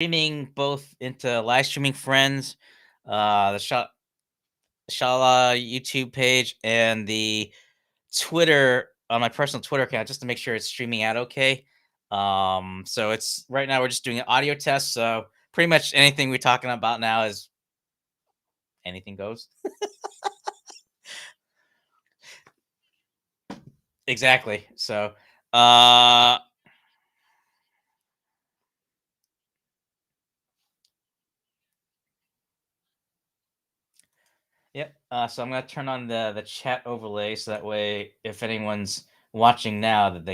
streaming both into live streaming friends, the Shala YouTube page, and the Twitter on my personal Twitter account just to make sure it's streaming out okay. So it's right now we're just doing an audio test. So pretty much anything we're talking about now is anything goes. Exactly. So, uh, yep. So I'm gonna turn on the chat overlay so that way if anyone's watching now that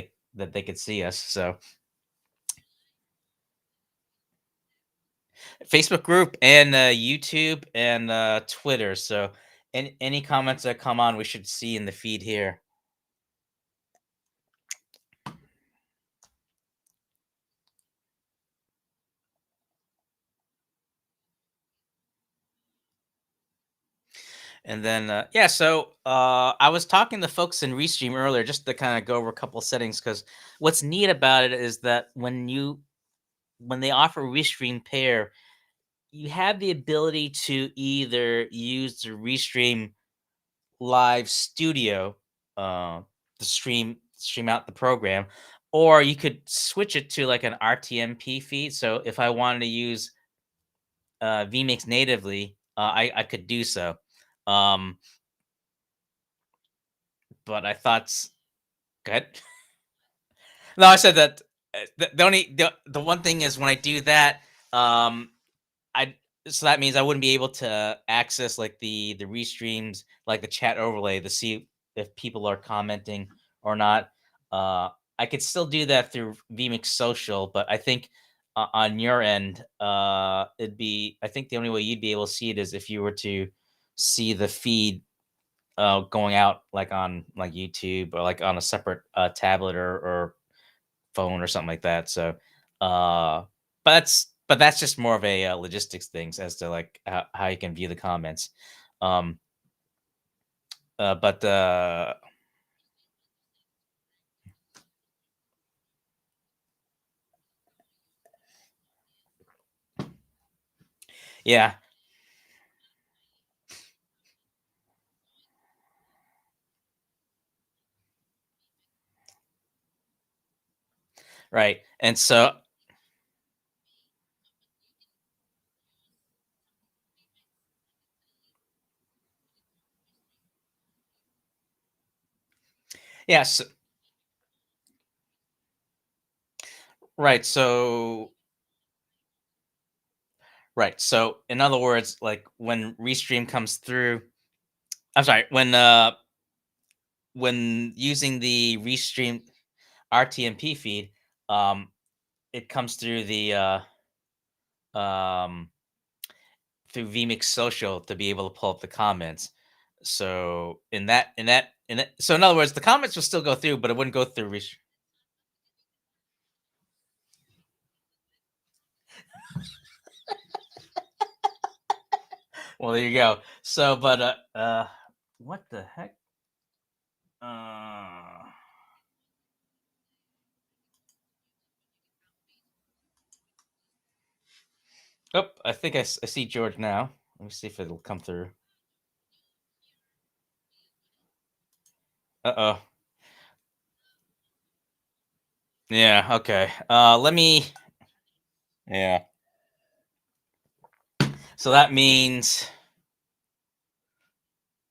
they could see us. So Facebook group and YouTube and Twitter. So any comments that come on, we should see in the feed here. And then yeah, so I was talking to folks in Restream earlier just to kind of go over a couple of settings because what's neat about it is that when they offer Restream Pair, you have the ability to either use the Restream Live Studio uh, to stream out the program, or you could switch it to like an RTMP feed. So if I wanted to use vMix natively, I could do so. Um, but I thought, good. No, I said that the only the one thing is when I do that, um, I so that means I wouldn't be able to access like the restreams, like the chat overlay to see if people are commenting or not. Uh, I could still do that through vMix Social, but I think on your end, it'd be. I think the only way you'd be able to see it is if you were to see the feed going out like on like YouTube or like on a separate tablet or phone or something like that. So, but that's just more of a logistics things as to like how you can view the comments. Um, but yeah, right. And so yes, right. So in other words, like when Restream comes through, I'm sorry, when using the Restream RTMP feed, um, it comes through the um through vMix Social to be able to pull up the comments. So so in other words, the comments will still go through, but it wouldn't go through. Well, there you go. So, but what the heck? Uh, oh, I think I see George now. Let me see if it'll come through. Uh oh. Yeah. Okay. Let me. Yeah. So that means.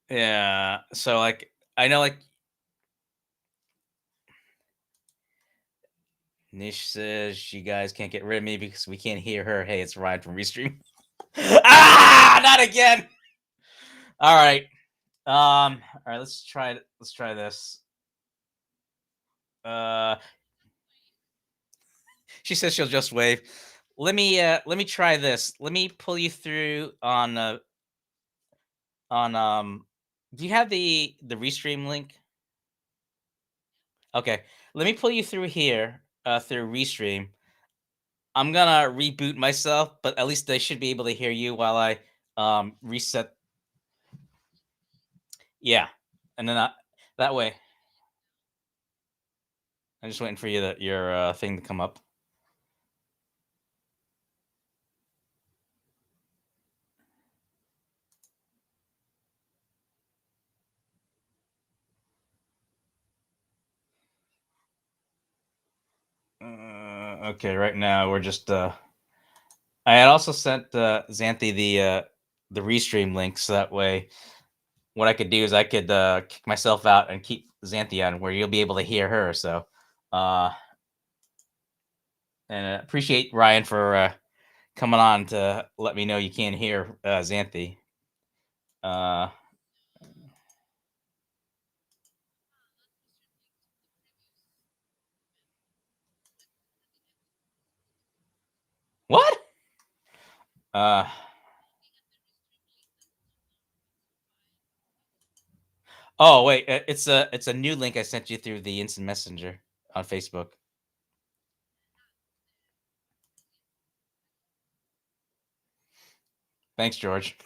Yeah. So like I know like Nish says you guys can't get rid of me because we can't hear her. Hey, it's Ryan from Restream. Not again. All right. All right, let's try this. Uh she says she'll just wave. Let me try this. Let me pull you through on do you have the restream link? Okay. Let me pull you through here through restream. I'm gonna reboot myself, but at least they should be able to hear you while I reset. Yeah. And then that way I'm just waiting for your thing to come up. Okay, right now we're just. I had also sent Xanthi the restream link, so that way, what I could do is I could kick myself out and keep Xanthi on, where you'll be able to hear her. So, uh, and appreciate Ryan for coming on to let me know you can't hear Xanthi. Uh, what? Uh, oh wait, it's a new link I sent you through the instant messenger on Facebook. Thanks, George.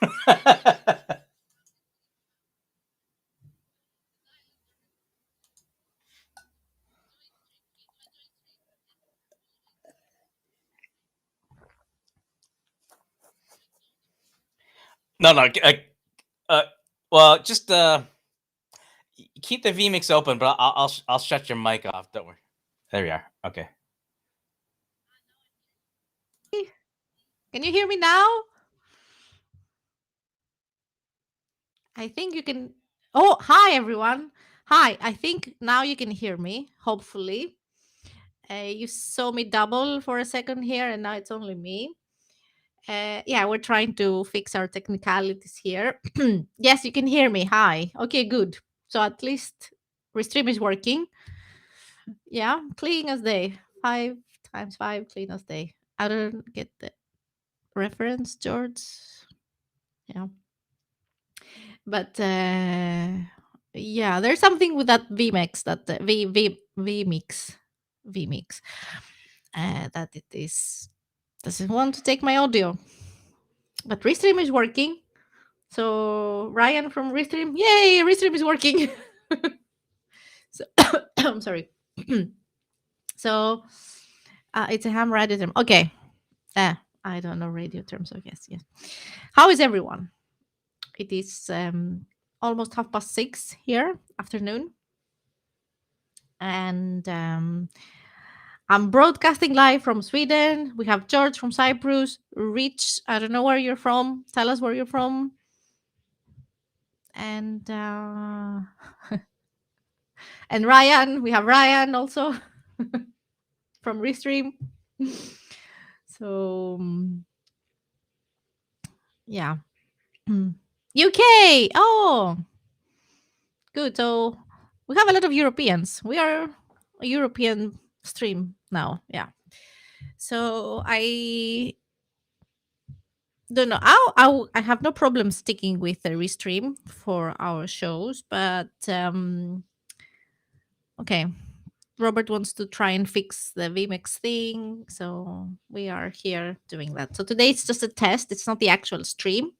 No, no. Uh, well, just keep the vmix open, but I'll shut your mic off. Don't worry. There we are. Okay. Can you hear me now? I think you can. Oh, hi everyone. Hi. I think now you can hear me. Hopefully, you saw me double for a second here, and now it's only me. Yeah, we're trying to fix our technicalities here. Yes, you can hear me. Hi. Okay, good. So at least Restream is working. Yeah, clean as day. 5 times 5, clean as day. I don't get the reference, George. Yeah. But yeah, there's something with that vmix, that vmix, vmix, that it is doesn't want to take my audio. But Restream is working. So Ryan from Restream, yay, Restream is working. So I'm sorry. So it's a ham radio term. Okay. I don't know radio terms, so yes. How is everyone? It is almost 6:30 here, afternoon. And I'm broadcasting live from Sweden. We have George from Cyprus. Rich, I don't know where you're from. Tell us where you're from. And and Ryan, we have Ryan also from Restream. So yeah, UK. Oh, good. So we have a lot of Europeans. We are a European stream now. Yeah. So I don't know. I have no problem sticking with the restream for our shows, but okay. Robert wants to try and fix the VMix thing, so we are here doing that. So today it's just a test. It's not the actual stream.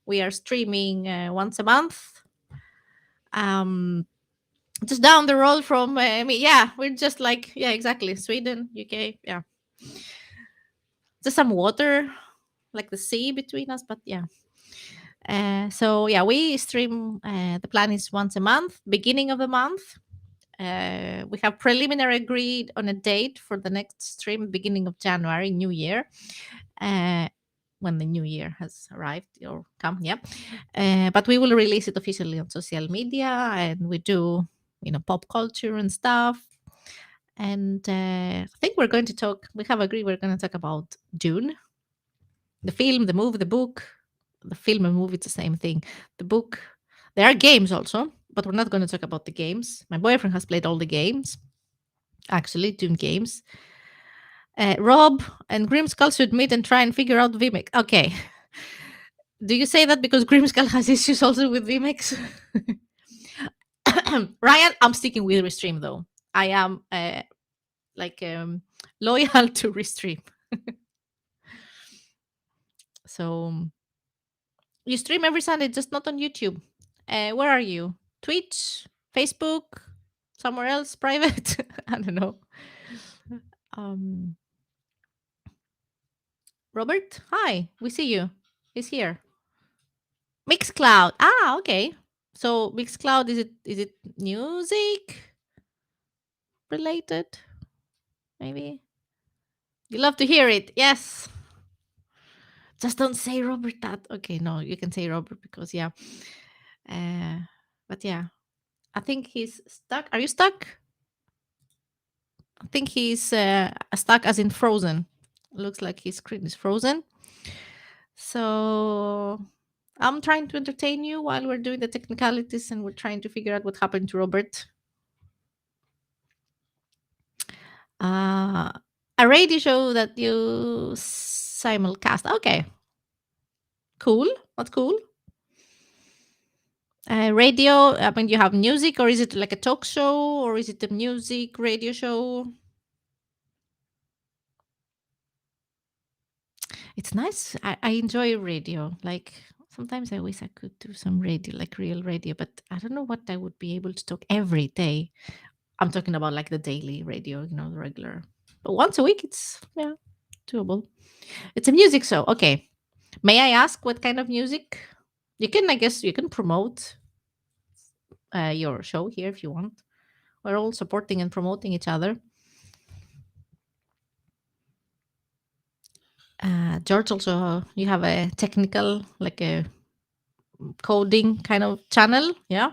We are streaming once a month. Um, just down the road from me. Yeah, we're just like, yeah, exactly. Sweden, UK. Yeah, just some water, like the sea between us, but yeah. So yeah, we stream. The plan is once a month, beginning of the month. We have preliminary agreed on a date for the next stream, beginning of January, New Year. Uh, when the new year has arrived or come, yeah. But we will release it officially on social media, and we do, pop culture and stuff. And I think we're going to talk. We have agreed we're going to talk about Dune, the film, the movie, the book. The film and movie, it's the same thing. The book, there are games also, but we're not going to talk about the games. My boyfriend has played all the games, actually, Dune games. Rob and Grimskull should meet and try and figure out VMix. Okay. Do you say that because Grimskull has issues also with VMix? Ryan, I'm sticking with Restream though. I am like loyal to Restream. So you stream every Sunday, just not on YouTube. Where are you? Twitch, Facebook, somewhere else, private? I don't know. Um, Robert, hi, we see you. He's here. Mixcloud. Ah, okay. So Mixcloud, is it music related? Maybe. You love to hear it. Yes. Just don't say Robert that. Okay, no, you can say Robert because yeah. Uh, but yeah, I think he's stuck. Are you stuck? I think he's stuck as in frozen. Looks like his screen is frozen. So I'm trying to entertain you while we're doing the technicalities and we're trying to figure out what happened to Robert. Uh, a radio show that you simulcast. Okay, cool. That's cool. Radio. I mean, you have music, or is it like a talk show, or is it a music radio show? It's nice. I enjoy radio. Like sometimes I wish I could do some radio, like real radio, but I don't know what I would be able to talk every day. I'm talking about like the daily radio, the regular. But once a week, it's yeah, doable. It's a music show. Okay. May I ask what kind of music? You can, I guess, you can promote your show here if you want. We're all supporting and promoting each other. George, also, you have a technical, like a coding kind of channel, yeah,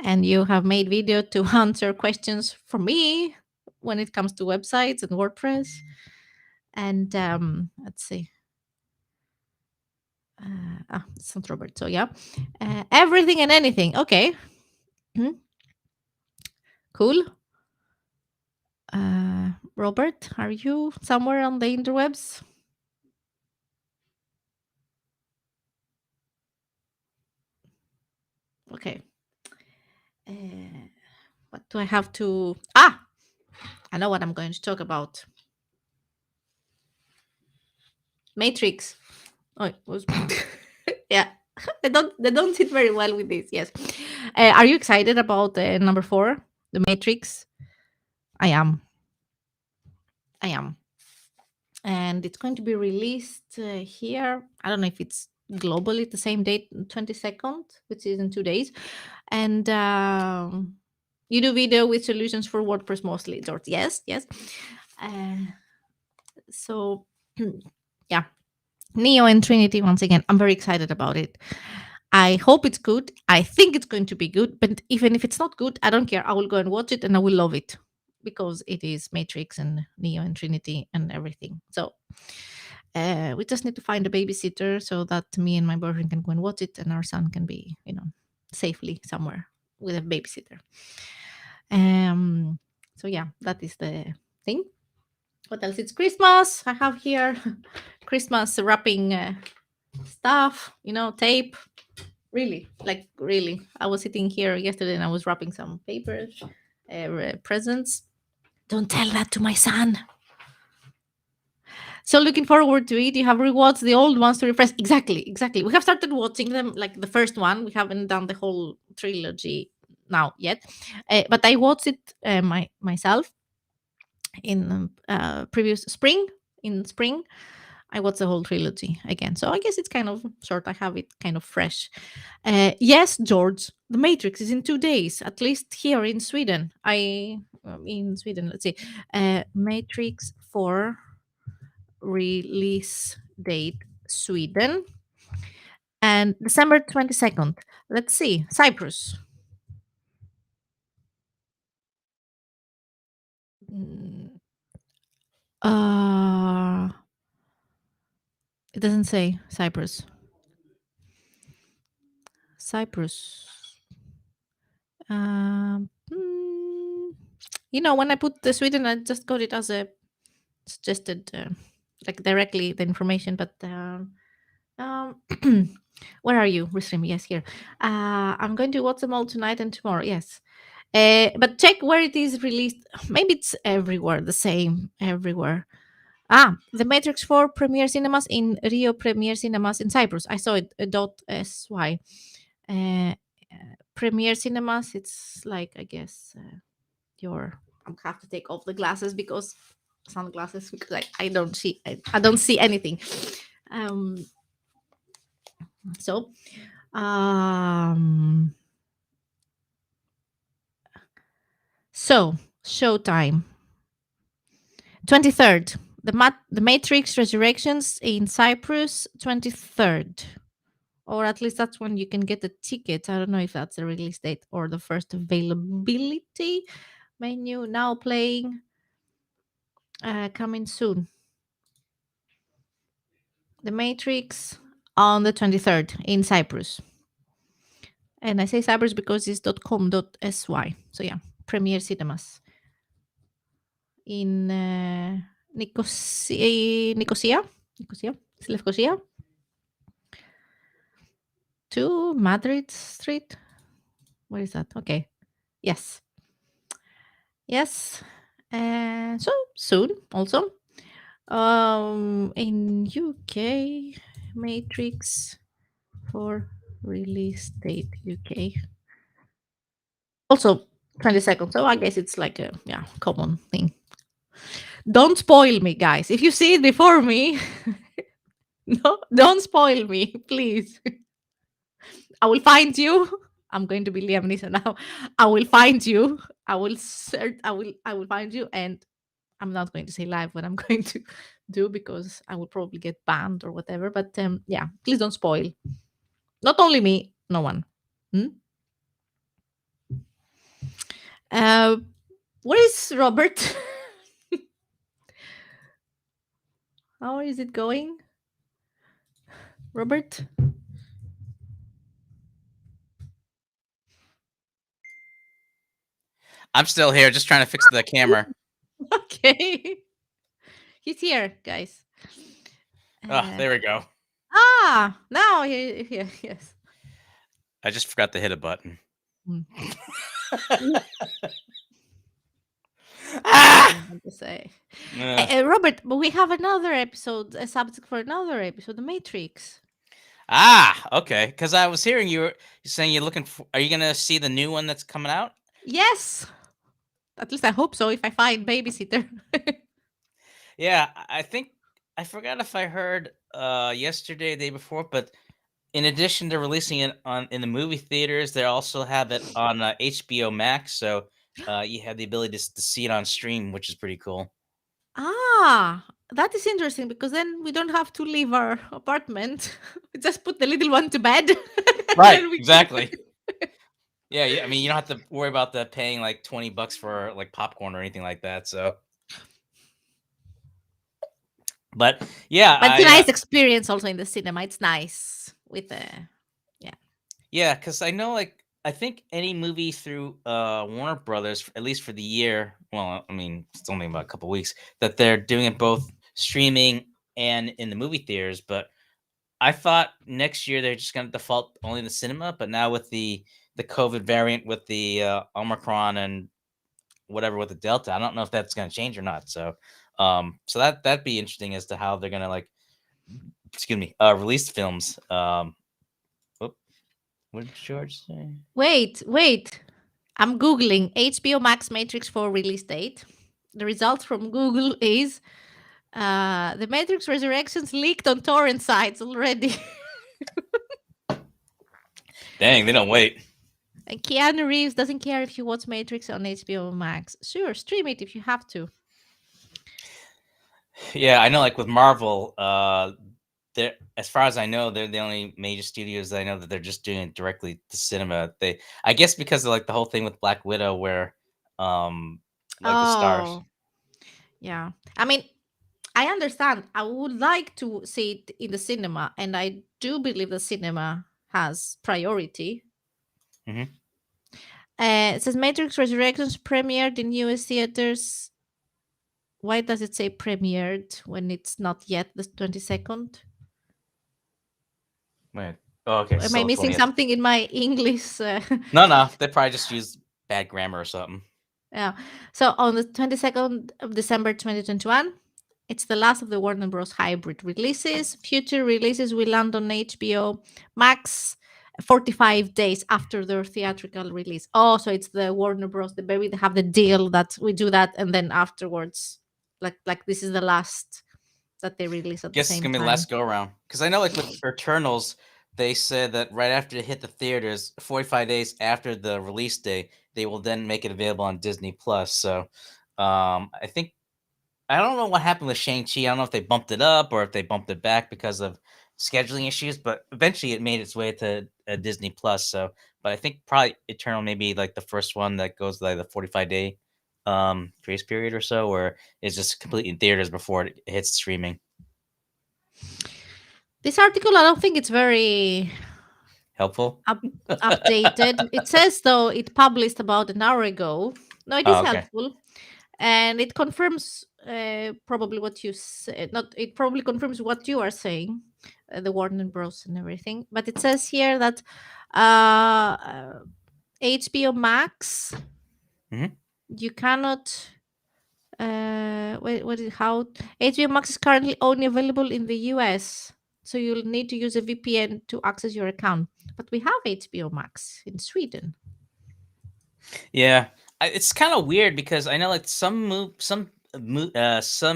and you have made video to answer questions for me when it comes to websites and WordPress. And let's see, it's not Robert. So yeah, everything and anything. Okay, Mhm. Cool. Robert, are you somewhere on the interwebs? Okay. Uh, what do I have to? I know what I'm going to talk about. Matrix. Oh, it was yeah. They don't sit very well with this. Yes. Are you excited about number 4, the Matrix? I am. I am. And it's going to be released here. I don't know if it's globally the same date, 22nd, which is in 2 days. And you do video with solutions for WordPress mostly, George. Yes, yes. Uh, so, yeah, Neo and Trinity once again. I'm very excited about it. I hope it's good. I think it's going to be good. But even if it's not good, I don't care. I will go and watch it and I will love it because it is Matrix and Neo and Trinity and everything. So we just need to find a babysitter so that me and my boyfriend can go and watch it and our son can be, safely somewhere with a babysitter. So yeah, that is the thing. What else? It's Christmas. I have here Christmas wrapping stuff, tape. Really, like really. I was sitting here yesterday and I was wrapping some papers, presents. Don't tell that to my son. So looking forward to it. You have rewatched the old ones to refresh. Exactly, exactly. We have started watching them, like the first one. We haven't done the whole trilogy now yet, but I watched it myself in previous spring. In spring, I watched the whole trilogy again. So I guess it's kind of short. I have it kind of fresh. Yes, George, The Matrix is in 2 days, at least here in Sweden. In Sweden, let's see. Matrix 4 release date Sweden and December 22nd. Let's see. Cyprus. Mm, Uh, it doesn't say Cyprus. Cyprus. Um, mm, when I put the Sweden, I just got it as a suggested, like directly the information. But um, where are you, Restream? Yes, here. I'm going to watch them all tonight and tomorrow. Yes. But check where it is released. Maybe it's everywhere, the same everywhere. The Matrix 4 Premiere Cinemas in Rio Premiere Cinemas in Cyprus. I saw it, .sy. Uh, Premiere Cinemas, it's like, I guess, your. I have to take off the glasses because sunglasses because I don't see I don't see anything. Um, so, um, so showtime. 23rd. The Matrix Resurrections in Cyprus, 23rd. Or at least that's when you can get the ticket. I don't know if that's the release date or the first availability. Menu now playing, coming soon. The Matrix on the 23rd in Cyprus. And I say Cyprus because it's .com.sy. So yeah, Premier Cinemas in Nicosia, it's Lefkosia, to Madrid Street. Where is that? Okay. Yes. Yes. So soon also. In UK, Matrix for release date UK. Also 22nd. So I guess it's like a common thing. Don't spoil me, guys. If you see it before me, no, don't spoil me, please. I will find you. I'm going to be Liam Neeson now. I will find you. I will search. I will find you, and I'm not going to say live what I'm going to do because I will probably get banned or whatever. But yeah, please don't spoil. Not only me, no one. Hmm? Uh, where is Robert? How is it going, Robert? I'm still here, just trying to fix the camera. Okay, he's here, guys. Oh, there we go. Now here, yes. I just forgot to hit a button. Mm. Ah! To say, Uh, Robert, but we have another episode, a subject for another episode, The Matrix. Okay. Because I was hearing you saying you're looking for. Are you gonna see the new one that's coming out? Yes, at least I hope so. If I find babysitter. Yeah, I think I forgot if I heard yesterday, day before, but in addition to releasing it on in the movie theaters, they also have it on HBO Max, so you have the ability to see it on stream, which is pretty cool. That is interesting because then we don't have to leave our apartment. We just put the little one to bed, and Right, then we can. exactly. Yeah, I mean, you don't have to worry about the paying like $20 for like popcorn or anything like that. So, but yeah, But it's a nice experience also in the cinema. It's nice with the yeah, because I know like I think any movie through Warner Brothers, at least for the year. Well, I mean, it's only about a couple weeks that they're doing it both streaming and in the movie theaters. But I thought next year they're just going to default only in the cinema. But now with the COVID variant, with the Omicron and whatever with the Delta, I don't know if that's going to change or not. So, so that'd be interesting as to how they're going to like, excuse me, release films. Whoop, what did George say? Wait. I'm googling HBO Max Matrix 4 release date. The result from Google is the Matrix Resurrections leaked on torrent sites already. Dang, they don't wait. And Keanu Reeves doesn't care if you watch Matrix on HBO Max. Sure, stream it if you have to. Yeah, I know. Like with Marvel, they're as far as I know, they're the only major studios that I know that they're just doing it directly to cinema. I guess, because of like the whole thing with Black Widow, where, like the stars. Oh, yeah. I mean, I understand. I would like to see it in the cinema, and I do believe the cinema has priority. Hmm. It says Matrix Resurrections premiered in US theaters. Why does it say premiered when it's not yet the 22nd? Wait. Oh, okay. Am I So missing 20th. something in my English? No, they probably just used bad grammar or something. Yeah. So on the 22nd of December 2021, it's the last of the Warner Bros. Hybrid releases. Future releases will land on HBO Max 45 days after their theatrical release. Oh, so it's the Warner Bros. They have the deal that we do that, and then afterwards, like this is the last that they release at the Guess it's same gonna be the time. last go around, because I know like with Eternals, they said that right after it hit the theaters, 45 days after the release day, they will then make it available on Disney Plus. So, I think I don't know what happened with Shang-Chi. I don't know if they bumped it up or if they bumped it back because of scheduling issues, but eventually it made its way to Disney Plus. So, but I think probably Eternal may be like the first one that goes like the 45-day grace period or so, where it's just completely in theaters before it hits streaming. This article, I don't think it's very Helpful. up, updated. It says though it published about an hour ago. No, it is Oh, okay. helpful, and it confirms probably what you said. Not it probably confirms what you are saying, the Warner Bros. And everything. But it says here that HBO Max, Mhm. you cannot. Wait, what is how HBO Max is currently only available in the US, so you'll need to use a VPN to access your account. But we have HBO Max in Sweden. Yeah, it's kind of weird because I know like some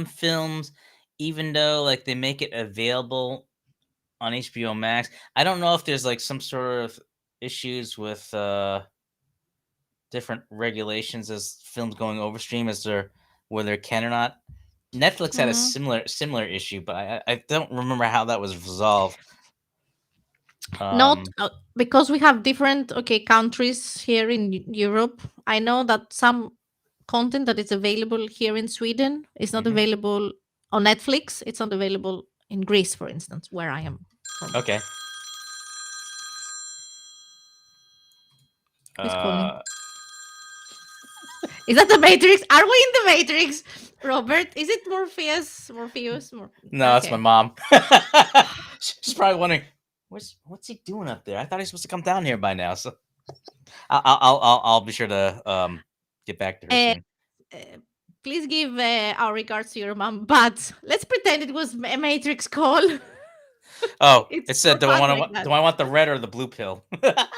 films, even though like they make it available on HBO Max, I don't know if there's like some sort of issues with different regulations as films going over stream as they're whether they can or not. Netflix had a Mhm. similar issue, but I don't remember how that was resolved. Not Um, because we have different countries here in Europe. I know that some content that is available here in Sweden is not mhm. available on Netflix. It's not available in Greece, for instance, where I am from. Okay. Who's calling? Uh, Is that the Matrix? Are we in the Matrix, Robert? Is it Morpheus? no, it's my Okay. mom. She's probably wondering, what's he doing up there? I thought he was supposed to come down here by now. So I'll be sure to get back to her Uh, soon. uh, please give our regards to your mom, but let's pretend it was a Matrix call. Oh, It's it said, more fun like do that. I want the red or the blue pill? It's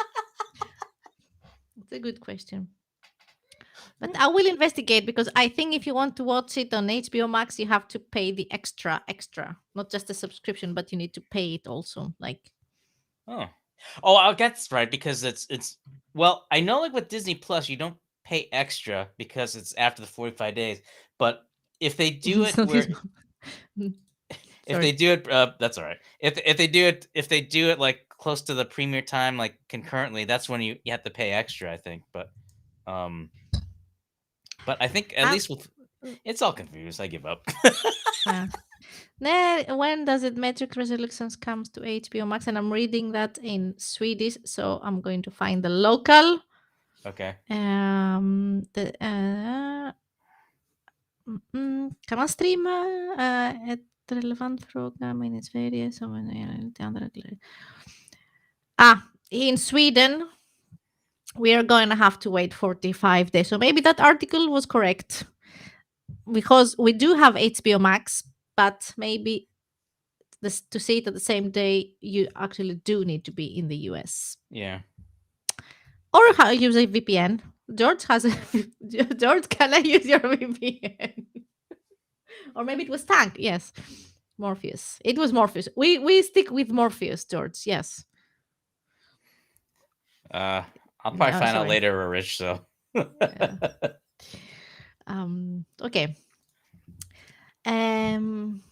a good question. But I will investigate because I think if you want to watch it on HBO Max, you have to pay the extra, not just a subscription, but you need to pay it also. Like, Oh, oh, that's right because it's well, I know like with Disney Plus, you don't pay extra because it's after the 45 days. But if they do it so you where don't- Mm, if sorry. they do it, that's all right. If they do it like close to the premiere time, like concurrently, that's when you have to pay extra. I think, um, but I think at Um, least with mm, it's all confused. I give up. yeah. When does it Matrix Resolutions comes to HBO Max? And I'm reading that in Swedish, so I'm going to find the local. Okay. Kan man streama ett relevant fråga men i Sverige som lite andra regler? In Sweden we are going to have to wait 45 days. So maybe that article was correct because we do have HBO Max, but maybe this, to see it at the same day, you actually do need to be in the US Yeah. or use a VPN. George has a George. Can I use your VPN? Or maybe it was Tank. Yes, Morpheus. It was Morpheus. We stick with Morpheus, George. Yes. Uh, I'll probably No, find out sorry. later, we're rich. So. Yeah. Okay. Um.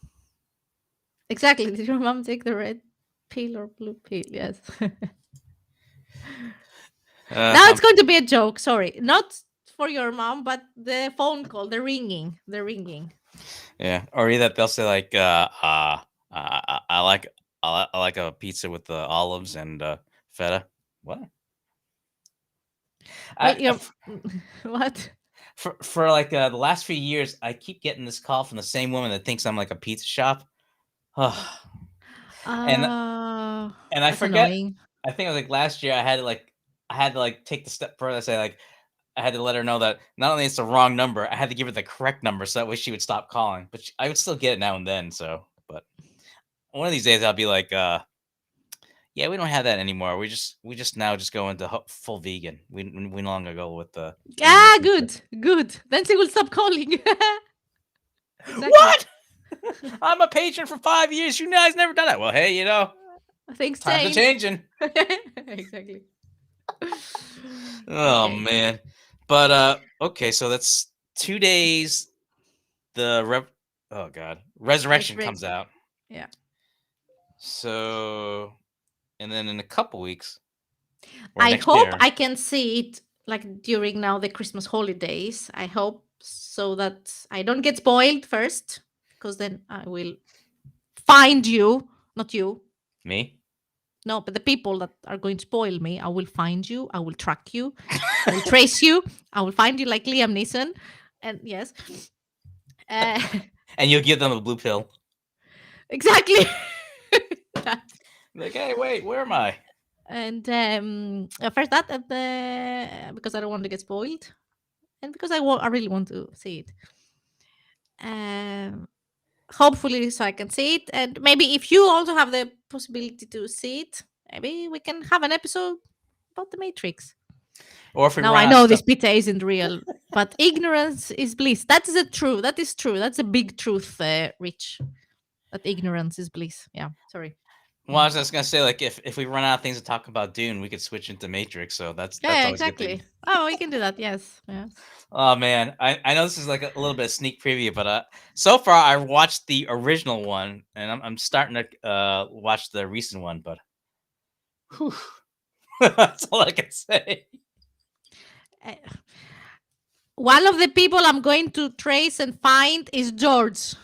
Exactly. Did your mom take the red pill or blue pill? Yes. Now I'm it's going to be a joke. Sorry, not for your mom, but the phone call, the ringing, the ringing. Yeah, or either they'll say like, I like I like a pizza with the olives and feta. What? Well, I your what? for like the last few years, I keep getting this call from the same woman that thinks I'm like a pizza shop. and and I That's forget. annoying. I think it was like last year. I had to like take the step further. Say like I had to let her know that not only it's the wrong number, I had to give her the correct number so that way she would stop calling. But I would still get it now and then. So, but one of these days I'll be like, yeah, we don't have that anymore. We just now just go into full vegan. We no longer go with the animal pizza. Good, good. Then she will stop calling. Exactly. What? I'm a patron for 5 years. You guys never done that. Well, hey, Things times are change. changing. Exactly. Oh Okay. man. But okay, so that's 2 days. The Oh god, It's Resurrection very comes exciting. out. Yeah. So, and then in a couple weeks or I next hope year, I can see it like during now the Christmas holidays. I hope so that I don't get spoiled first, because then I will find you, not you. me. No, but the people that are going to spoil me, I will find you. I will track you. I will trace you. I will find you like Liam Neeson. And yes, uh, And you'll give them a blue pill. exactly. That. Like, hey, wait, where am I? And first that, and because I don't want to get spoiled, and because I really want to see it. Um, Hopefully, so I can see it, and maybe if you also have the possibility to see it, maybe we can have an episode about the Matrix. Or if we Now run I out of know stuff. this pizza isn't real, but ignorance is bliss. That is a true. That is true. That's a big truth, Rich. That ignorance is bliss. Yeah. Sorry. Well, I was just gonna say, like, if we run out of things to talk about Dune, we could switch into Matrix. So that's Yeah, always a good thing. exactly. Oh, we can do that. Yes. Yes. Oh man, I know this is like a little bit of sneak preview, but so far I watched the original one, and I'm starting to watch the recent one, but whew, that's all I can say. Uh, One of the people I'm going to trace and find is George.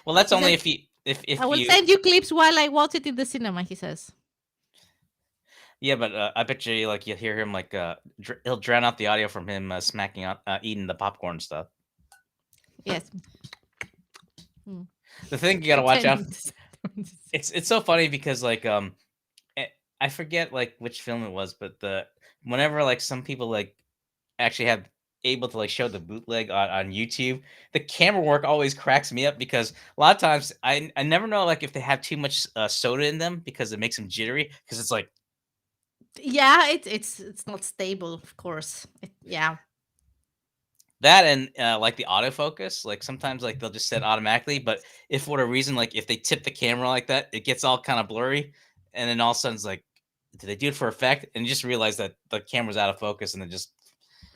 Well, that's He only said, if you I if will you send you clips while I watch it in the cinema, he says. yeah, but I bet you like you'll hear him like he'll drown out the audio from him smacking out eating the popcorn stuff. Yes. Hmm. The thing you gotta watch out. Pretending to say. It's so funny because like eh, I forget like which film it was, but the whenever like some people like actually have able to like show the bootleg on YouTube, the camera work always cracks me up because a lot of times I never know like if they have too much soda in them because it makes them jittery because it's like Yeah, it's not stable, of course. Yeah. that and like the autofocus like sometimes like they'll just set automatically, but if for whatever reason like if they tip the camera like that it gets all kind of blurry, and then all of a sudden it's like did they do it for effect, and you just realize that the camera's out of focus and then just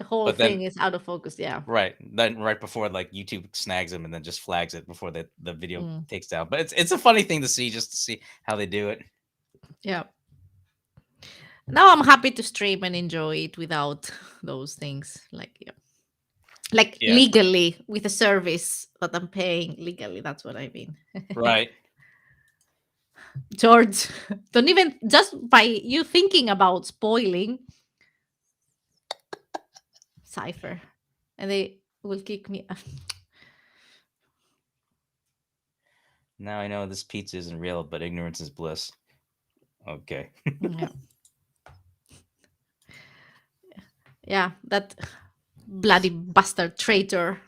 The whole but then thing is out of focus. Yeah. right. Then right before like YouTube snags them and then just flags it before the video Mm, takes down. But it's a funny thing to see just to see how they do it. yeah. Now I'm happy to stream and enjoy it without those things. Like, yeah. Like Yeah. legally with a service that I'm paying legally. That's what I mean. Right. George, don't even, just by you thinking about spoiling Cypher, and they will kick me. Now I know this pizza isn't real, but ignorance is bliss. Okay. Yeah. Yeah, that bloody bastard traitor.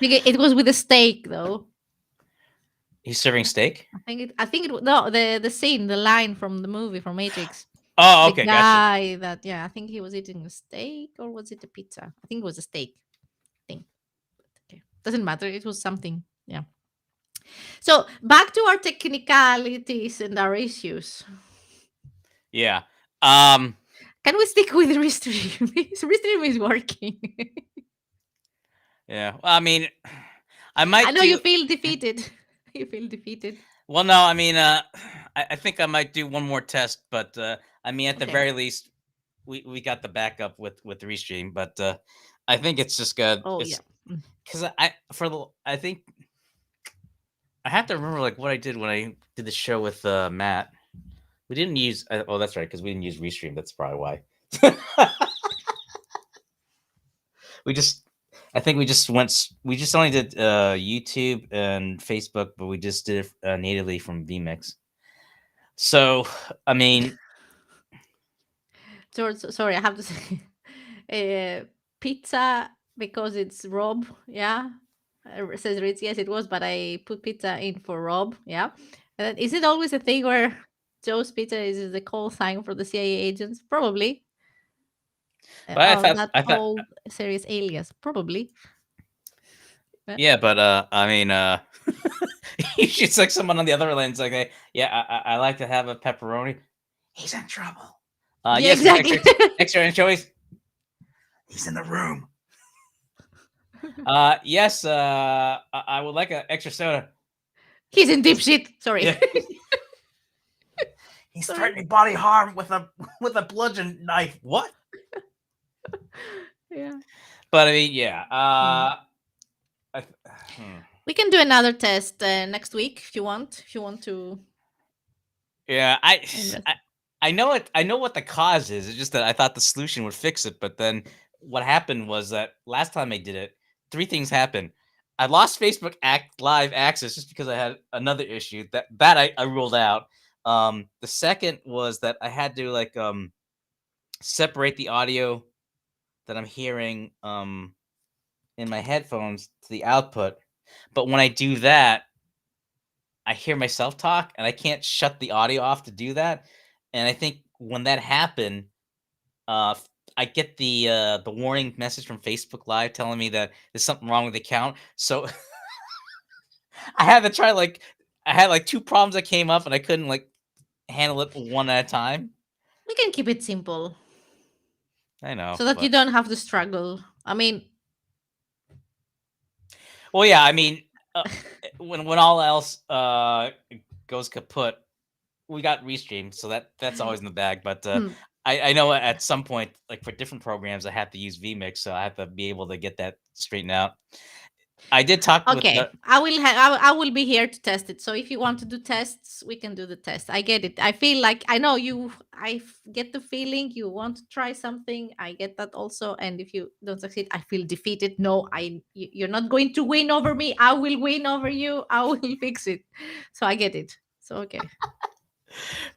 It was with a steak, though. He's serving steak? I think it. No, the scene, the line from the movie from Matrix. Oh, The okay, gotcha. guy that, yeah, I think he was eating a steak, or was it a pizza? I think it was a steak thing. Okay, doesn't matter. It was something. Yeah. So back to our technicalities and our issues. Yeah. Um Can we stick with Restream? Restream is working. yeah. Well, I mean I I might know you do feel defeated. You feel defeated. well no, I mean I think I might do one more test, but I mean at the Okay. very least we got the backup with the restream, but I think it's just good. Oh yeah. It's because I think I have to remember like what I did when I did the show with Matt. We didn't use oh that's right because we didn't use restream. That's probably why. we just I think we just only did YouTube and Facebook, but we just did it natively from vmix. So I mean George, sorry, I have to say, pizza because it's Rob. Yeah, says Ritz. Yes, it was, but I put pizza in for Rob. Yeah, and then, is it always a thing where Joe's Pizza is the call sign for the CIA agents? Probably. but I thought That I thought old serious alias, probably. yeah, but I mean you should like someone on the other line. It's like, hey, yeah, I like to have a pepperoni. He's in trouble. Yeah, Yes, we have exactly. extra anchovies. He's in the room. Yes. I would like an extra soda. He's in deep shit. Sorry. Yeah. He's Sorry. threatening body harm with a bludgeon knife. What? Yeah. But I mean, yeah. Mm. I, hmm. We can do another test next week if you want. If you want to Yeah. invest. I I know it. I know what the cause is. It's just that I thought the solution would fix it, but then what happened was that last time I did it, three things happened. I lost Facebook live access just because I had another issue that I ruled out. The second was that I had to like separate the audio that I'm hearing in my headphones to the output. But when I do that, I hear myself talk and I can't shut the audio off to do that. And I think when that happened, I get the warning message from Facebook Live telling me that there's something wrong with the account. So I had to try like I had like two problems that came up and I couldn't like handle it one at a time. We can keep it simple I know, so that you but don't have to struggle. I mean, well, yeah, I mean, when all else goes kaput, we got Restream, so that's always in the bag. But hmm. I know at some point, like for different programs, I have to use vMix, so I have to be able to get that straightened out. I did talk with the Okay, I will be here to test it. So if you want to do tests, we can do the test. I get it. I feel like I know you. Get the feeling you want to try something. I get that also. And if you don't succeed, I feel defeated. No, you're not going to win over me. I will win over you. I will fix it. So I get it. So okay,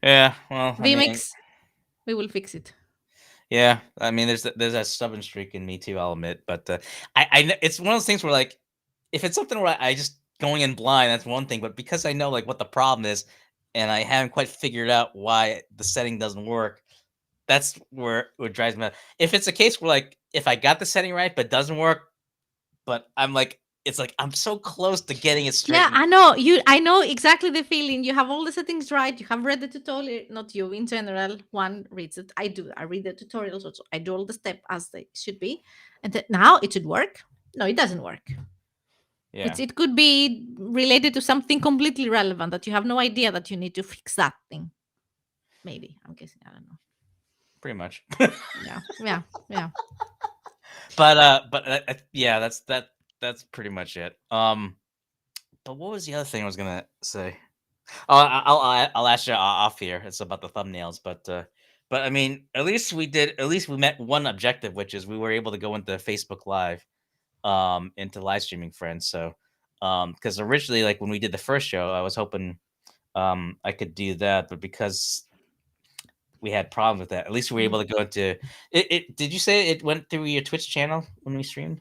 yeah. Well, I mean, VMix, we will fix it. yeah. I mean, there's that stubborn streak in me too. I'll admit, but it's one of those things where like if it's something where I just going in blind, that's one thing. But because I know like what the problem is, and I haven't quite figured out why the setting doesn't work, that's where it drives me mad. If it's a case where like if I got the setting right but doesn't work, but I'm like it's like I'm so close to getting it Yeah, straightened. I know you. I know exactly the feeling. You have all the settings right. You have read the tutorial. Not you in general. One reads it. I do. I read the tutorials. Also, I do all the step as they should be, and now it should work. No, it doesn't work. Yeah, It could be related to something completely relevant that you have no idea that you need to fix that thing. Maybe I'm guessing. I don't know. pretty much. Yeah, yeah, yeah. But yeah, that's pretty much it. But what was the other thing I was gonna say? Oh, I'll ask you off here. It's about the thumbnails, but I mean, at least we met one objective, which is we were able to go into Facebook Live, into live streaming friends. So, because originally, like when we did the first show, I was hoping, I could do that, but because we had problems with that, at least we were Mm. able to go into it. Did you say it went through your Twitch channel when we streamed?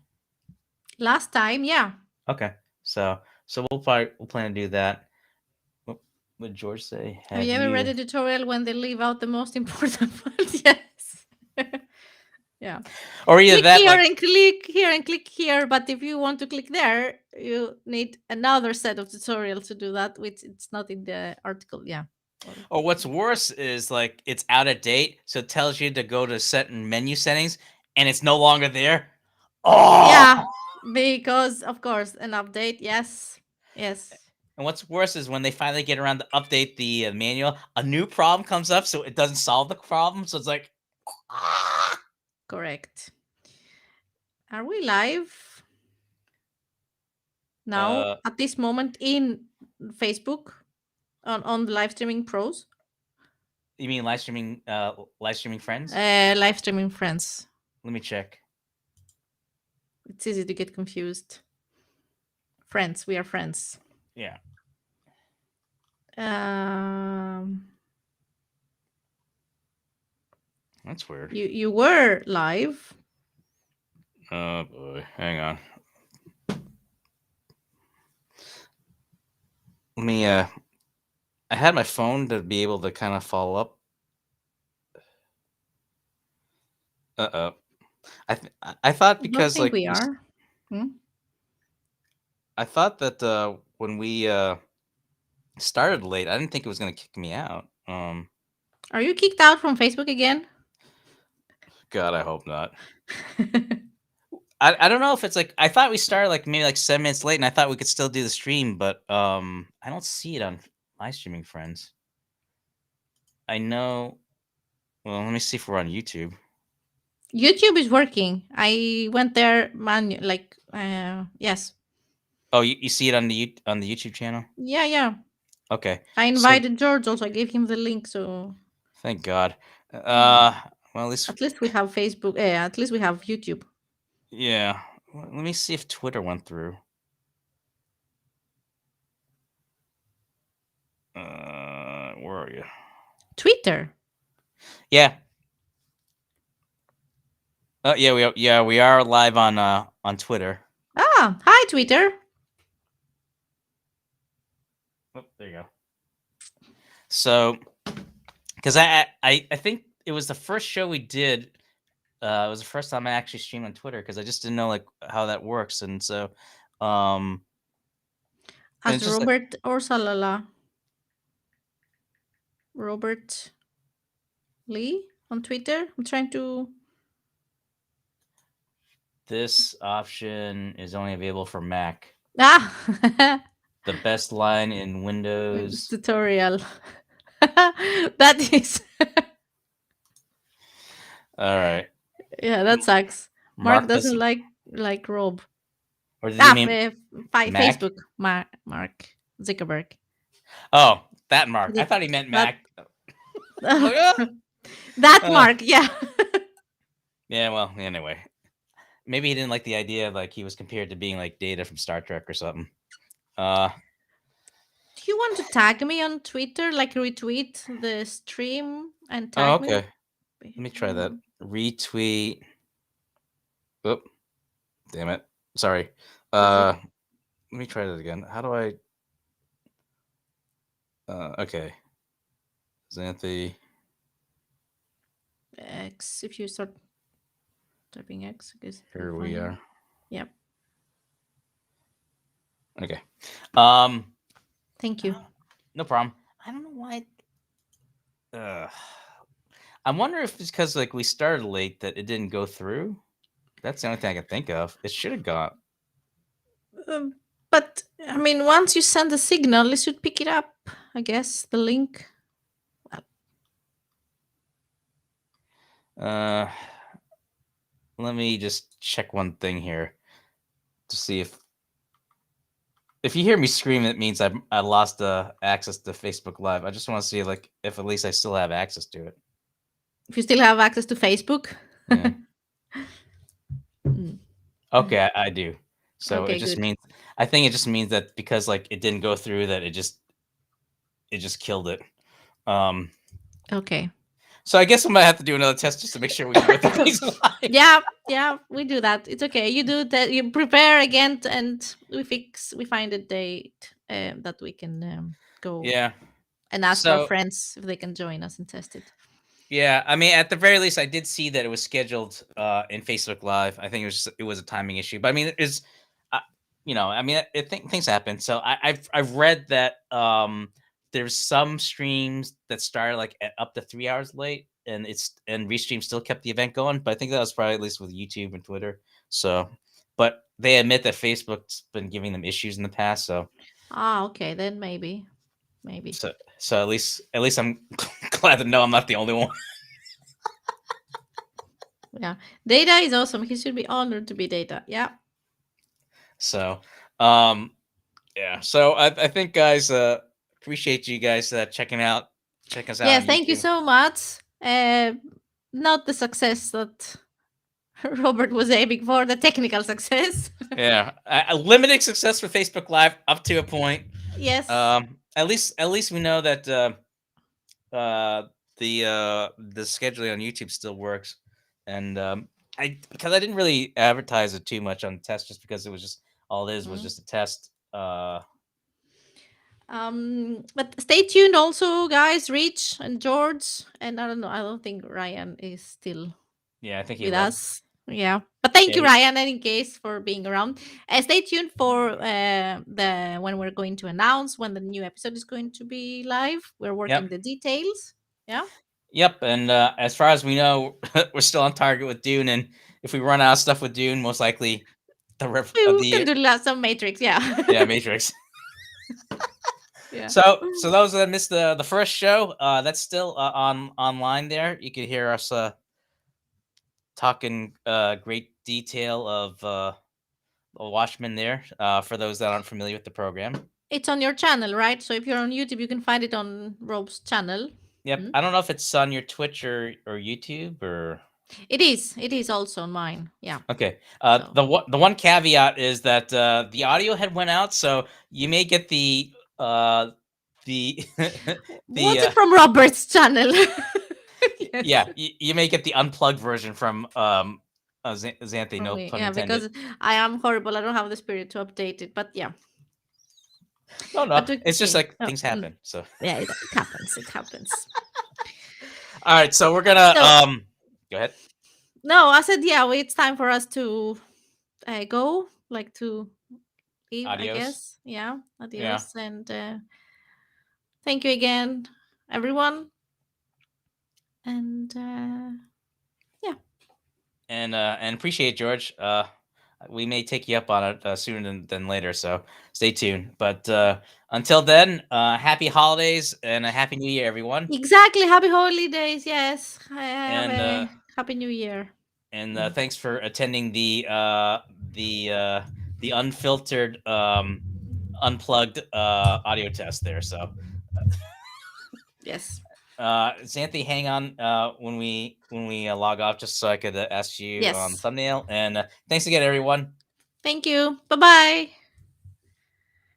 Last time, yeah. Okay, so we'll plan to do that. What would George say? Have Have you ever read you? a tutorial when they leave out the most important part? Yes. Yeah. Or either Click that, here like, and click here and click here. But if you want to click there, you need another set of tutorials to do that, which it's not in the article. Yeah. Well, or what's worse is like it's out of date, so it tells you to go to certain menu settings, and it's no longer there. Oh, yeah, because of course an update. Yes. Yes. and what's worse is when they finally get around to update the manual, a new problem comes up, so it doesn't solve the problem. So it's like, ah. Correct. Are we live now uh, at this moment in Facebook on the live streaming pros? you mean live streaming friends? Live streaming friends. Let me check. It's easy to get confused. Friends, we are friends. Yeah, Um, that's weird. you were live. Oh boy, hang on. Let me. I had my phone to be able to kind of follow up. Uh. I thought I don't because think like we are. Hmm? I thought that when we started late, I didn't think it was gonna kick me out. Are you kicked out from Facebook again? God, I hope not. I don't know if it's like I thought we started like maybe like 7 minutes late, and I thought we could still do the stream, but I don't see it on my streaming friends. I know. Well, let me see if we're on YouTube. YouTube is working. I went there like yes. Oh, you see it on on the YouTube channel? Yeah, yeah. Okay. I So invited George also. I gave him the link, so thank God. yeah. Well, at least At least we have Facebook. At least we have YouTube. yeah. Let me see if Twitter went through. Where are you? Twitter. Yeah. Yeah, we are live on Twitter. Ah, hi Twitter. Oh, there you go. So, because I think it was the first show we did. It was the first time I actually streamed on Twitter because I just didn't know like how that works, and so, um, and As it's just like Robert or Salala. Robert Lee on Twitter. I'm trying to this option is only available for Mac. ah The best line in Windows Windows. tutorial. That is All right, yeah, that sucks. Mark Mark doesn't doesn't, like Rob. or did he mean Mac? Facebook. Mark Zuckerberg. Oh, that Mark. I Did thought he meant that Mac. I'm like, "Ah." that Uh, Mark? Yeah. yeah. Well, anyway, maybe he didn't like the idea like he was compared to being like Data from Star Trek or something. Uh, Do you want to tag me on Twitter? Like retweet the stream and oh, tag me? okay. Let me try that. Retweet. Oop, damn it. Sorry. Is it Let me try that again. How do I? Okay. Xanthi. X? If you start typing X, I guess it will Here we find you. are. Yep. Okay. Um, Thank you. no problem. I don't know why. I wonder if it's because like we started late that it didn't go through. That's the only thing I can think of. It should have got. But I mean, once you send the signal, it should pick it up. I guess the link. Uh, let me just check one thing here to see if you hear me scream, it means I lost access to Facebook Live. I just want to see like if at least I still have access to it. If you still have access to Facebook. Yeah. Mm. Okay, I do. So it Okay, just good. means I think it just means that because like it didn't go through that it just killed it. Um Okay. so I guess I might have to do another test just to make sure we can go through these live. Yeah, yeah, we do that. It's okay. You do that. You prepare again, and we find a date that we can go Yeah. and ask our So friends if they can join us and test it. yeah, I mean at the very least I did see that it was scheduled in Facebook Live. I think it was a timing issue. But I mean it's uh, I mean things happen. So I've read that there's some streams that started like at up to 3 hours late and Restream still kept the event going, but I think that was probably at least with YouTube and Twitter. So but they admit that Facebook's been giving them issues in the past, so Ah, okay, then maybe. so so at least I'm glad to know I'm not the only one. Yeah, Data is awesome. He should be honored to be Data. Yeah. So um yeah, so I think guys appreciate you guys check us out Yeah. on Thank you YouTube. so much. Not the success that Robert was aiming for, the technical success. Yeah, a limited success for Facebook Live up to a point. Yes. At least we know that uh, the scheduling on YouTube still works, and I because I didn't really advertise it too much on the test just because it was just all it is was Mm. just a test. But stay tuned also, guys. Rich and George, and I don't know. I don't think Ryan is still Yeah, I think he with left. us. Yeah, but thank Yeah, you, Ryan, in case for being around. Stay tuned for the when we're going to announce when the new episode is going to be live. We're yep, working the details. Yeah. yep. And as far as we know, we're still on target with Dune, and if we run out of stuff with Dune, most likely We can the do some Matrix. Yeah. yeah, Matrix. Yeah. So those that missed the first show, that's still on online there. You can hear us talking great detail of Watchmen there. For those that aren't familiar with the program. It's on your channel, right? So if you're on YouTube, you can find it on Robe's channel. Yep. I don't know if it's on your Twitch or YouTube or. It is. It is also on mine. Yeah. Okay. So. The one caveat is that the audio had went out, so you may get the the What's it from Robert's channel? Yes. Yeah, you may get the unplugged version from Xanthi. No pun yeah, intended. because I am horrible. I don't have the spirit to update it. But yeah. No, it's just like things happen. So yeah, it happens. It happens. All right, so we're gonna go ahead. No, I said yeah. It's time for us to go, like to leave. Adios. I guess. Yeah. Adios. Yeah. And thank you again, everyone. And yeah. And appreciate George. We may take you up on it sooner than later, so stay tuned. But until then, happy holidays and a happy New Year, everyone. Exactly, happy holidays. Yes, have a happy New Year. And thanks for attending the unfiltered unplugged audio test there. So yes. Xanthi, hang on when we log off, just so I could ask you on thumbnail. And thanks again, everyone. Thank you. Bye bye.